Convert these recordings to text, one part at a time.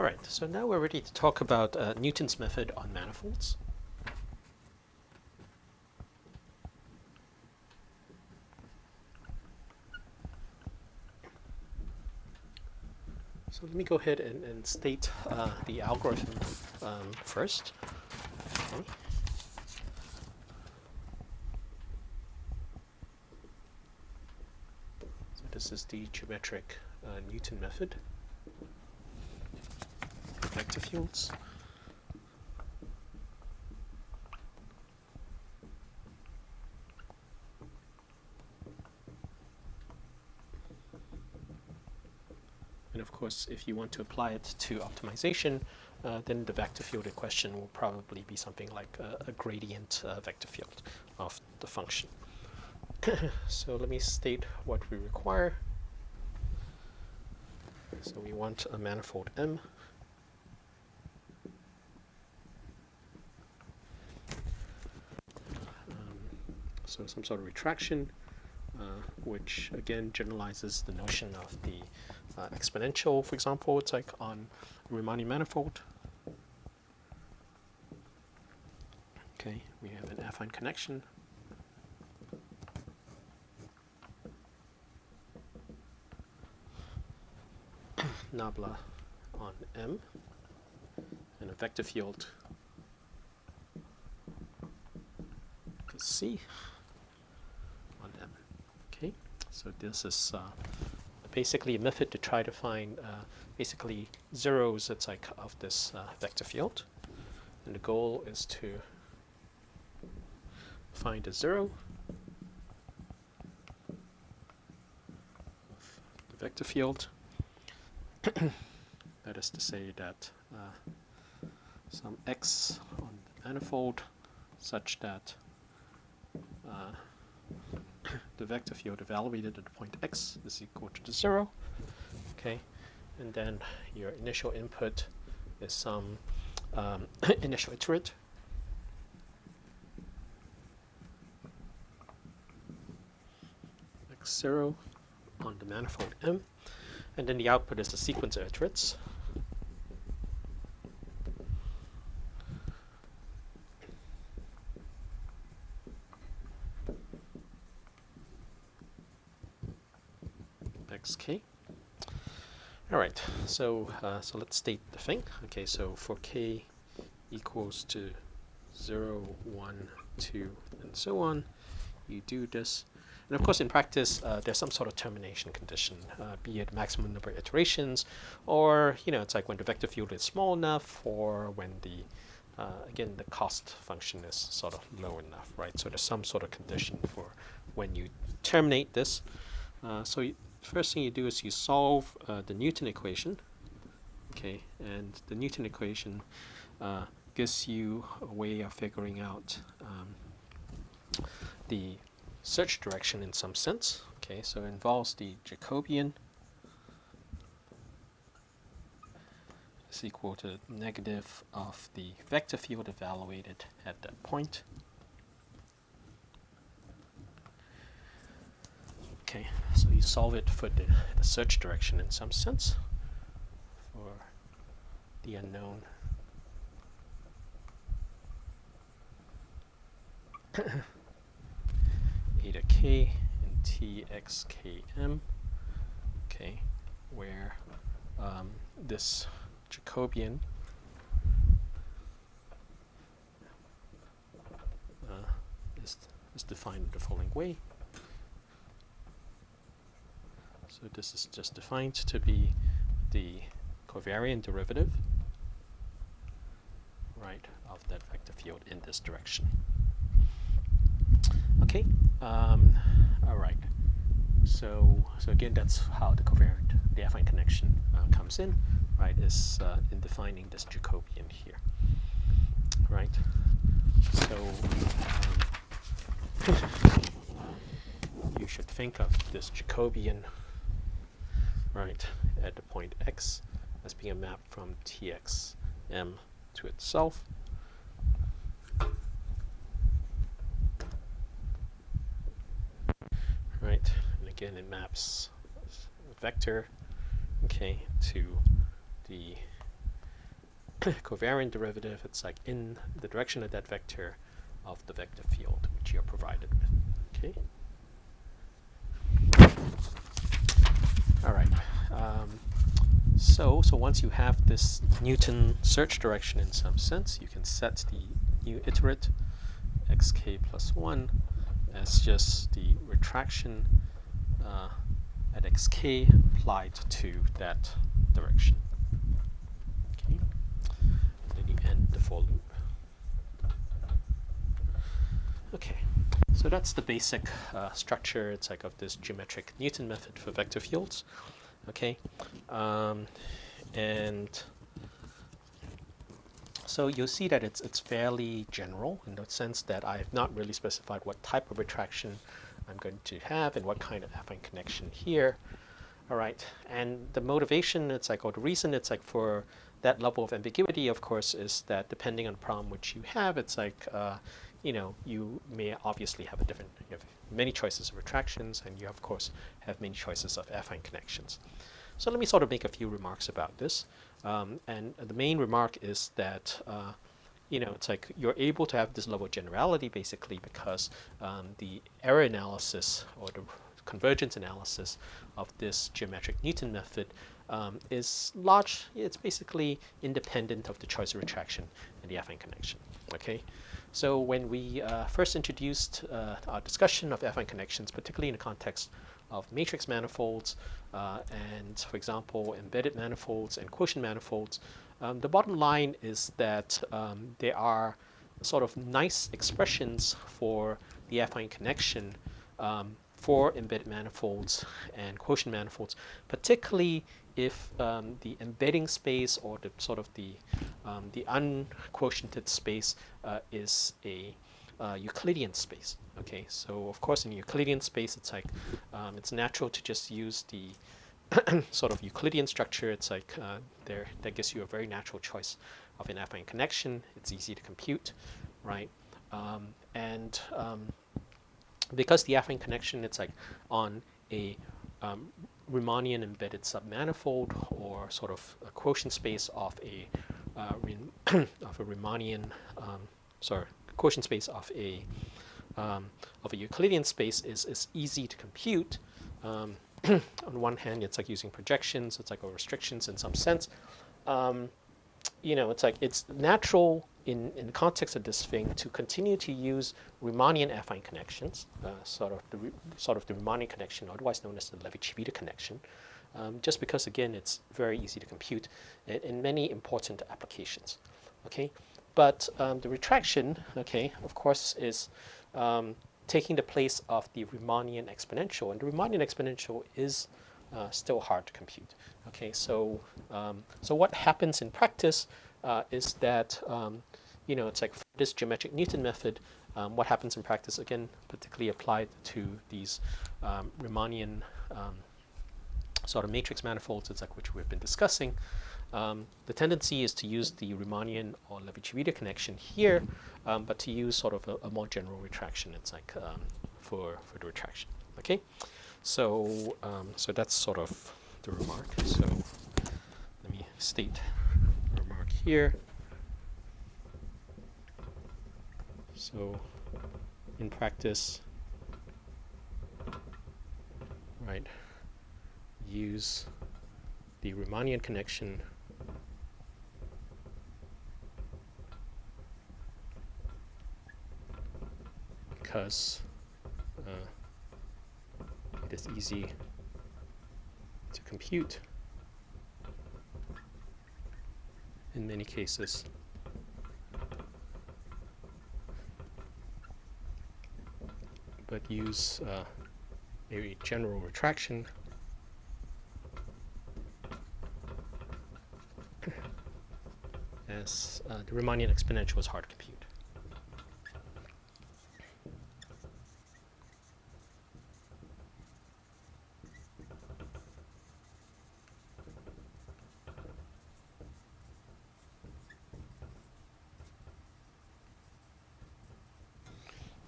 Alright, so now we're ready to talk about Newton's method on manifolds. So let me go ahead and state the algorithm first. Okay. So this is the geometric Newton method. Vector fields. And of course, if you want to apply it to optimization, then the vector field equation will probably be something like a gradient vector field of the function. So let me state what we require. So we want a manifold M. So some sort of retraction, which again generalizes the notion of the exponential, for example. It's like on a Riemann manifold. Okay, we have an affine connection. Nabla on M, and a vector field C on M. Okay, so this is basically a method to try to find basically zeros, it's like of this vector field, and the goal is to find a zero of the vector field. That is to say that some x on the manifold such that the vector field evaluated at the point x is equal to 0. Okay, and then your initial input is some initial iterate. X0 on the manifold M, and then the output is the sequence of iterates. Xk. All right, so let's state the thing. Okay, so for k equals to 0, 1, 2, and so on, you do this. And of course, in practice, there's some sort of termination condition, be it maximum number of iterations, or it's like when the vector field is small enough, or when the again the cost function is sort of low enough, right? So there's some sort of condition for when you terminate this. So first thing you do is you solve the Newton equation. Okay, and the Newton equation gives you a way of figuring out the search direction in some sense. Okay, so it involves the Jacobian is equal to negative of the vector field evaluated at that point. Okay, so you solve it for the search direction in some sense for the unknown. Eta k and txkm, okay, where this Jacobian is defined the following way. So this is just defined to be the covariant derivative, right, of that vector field in this direction. Okay, all right. So again, that's how the covariant, the affine connection comes in, right, is in defining this Jacobian here, right? So you should think of this Jacobian, right, at the point x as being a map from txm to itself. Right, and again it maps a vector, okay, to the covariant derivative, it's like in the direction of that vector of the vector field which you're provided with. Okay. All right. So once you have this Newton search direction in some sense, you can set the new iterate xk plus 1 as just the retraction at xk applied to that direction. Okay. And then you end the for loop. Okay. So that's the basic structure. It's like of this geometric Newton method for vector fields. Okay. And so you'll see that it's fairly general in the sense that I have not really specified what type of retraction I'm going to have and what kind of affine connection here. All right, and the motivation, it's like, or the reason it's like for that level of ambiguity, of course, is that depending on the problem which you have, it's like, you know, you may obviously have you have many choices of retractions, and you of course have many choices of affine connections. So let me sort of make a few remarks about this. And the main remark is that, you know, it's like you're able to have this level of generality basically because the error analysis or the convergence analysis of this geometric Newton method is large. It's basically independent of the choice of retraction and the affine connection. Okay, so when we first introduced our discussion of affine connections, particularly in the context of matrix manifolds and, for example, embedded manifolds and quotient manifolds, the bottom line is that there are sort of nice expressions for the affine connection for embedded manifolds and quotient manifolds, particularly if the embedding space or the sort of the unquotiented space is a Euclidean space. Okay, so of course in Euclidean space it's like it's natural to just use the sort of Euclidean structure. It's like that gives you a very natural choice of an affine connection. It's easy to compute, right? And because the affine connection, it's like on a Riemannian embedded submanifold or sort of a quotient space of a of a Riemannian quotient space of a Euclidean space is easy to compute. On one hand, it's like using projections, it's like or restrictions in some sense. You know, it's like it's natural in the context of this thing to continue to use Riemannian affine connections, sort of the Riemannian connection, otherwise known as the Levi-Civita connection, just because again it's very easy to compute in many important applications. Okay, but the retraction, okay, of course, is taking the place of the Riemannian exponential, and the Riemannian exponential is still hard to compute. Okay, so so what happens in practice is that you know, it's like for this geometric Newton method, what happens in practice, again, particularly applied to these Riemannian sort of matrix manifolds, it's like which we've been discussing. The tendency is to use the Riemannian or Levi-Civita connection here, but to use sort of a more general retraction. It's like for the retraction. Okay, so so that's sort of the remark. So let me state the remark here. So in practice, right, use the Riemannian connection because it is easy to compute in many cases. But use a general retraction as the Riemannian exponential is hard to compute.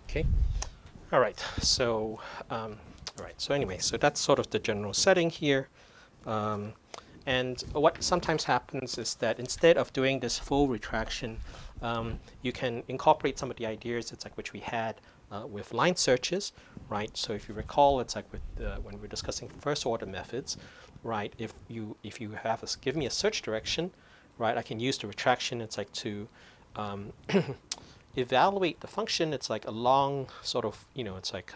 Okay. All right. So all right. So anyway, so that's sort of the general setting here. And what sometimes happens is that instead of doing this full retraction, you can incorporate some of the ideas, it's like which we had with line searches, right? So if you recall, it's like with when we were discussing first order methods, right? If you have give me a search direction, right? I can use the retraction. It's like to evaluate the function. It's like a long sort of, it's like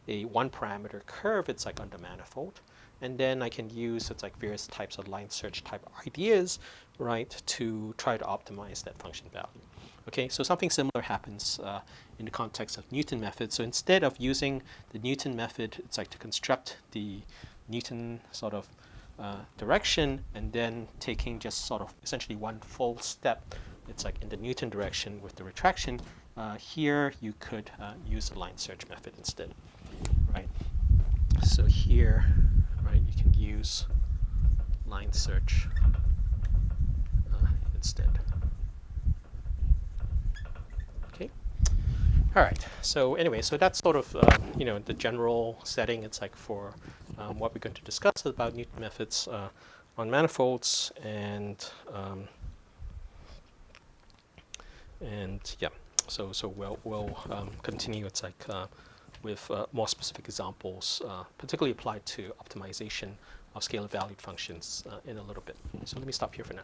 a one parameter curve. It's like on the manifold. And then I can use, it's like various types of line search type ideas, right, to try to optimize that function value. Okay, so something similar happens in the context of Newton method. So instead of using the Newton method, it's like to construct the Newton sort of direction and then taking just sort of essentially one full step, it's like in the Newton direction with the retraction. Here you could use the line search method instead, right? So here, right, you can use line search instead. Okay. All right. So anyway, so that's sort of the general setting. It's like for what we're going to discuss about Newton methods on manifolds, and yeah. So we'll continue. It's like with more specific examples, particularly applied to optimization of scalar valued functions in a little bit. So let me stop here for now.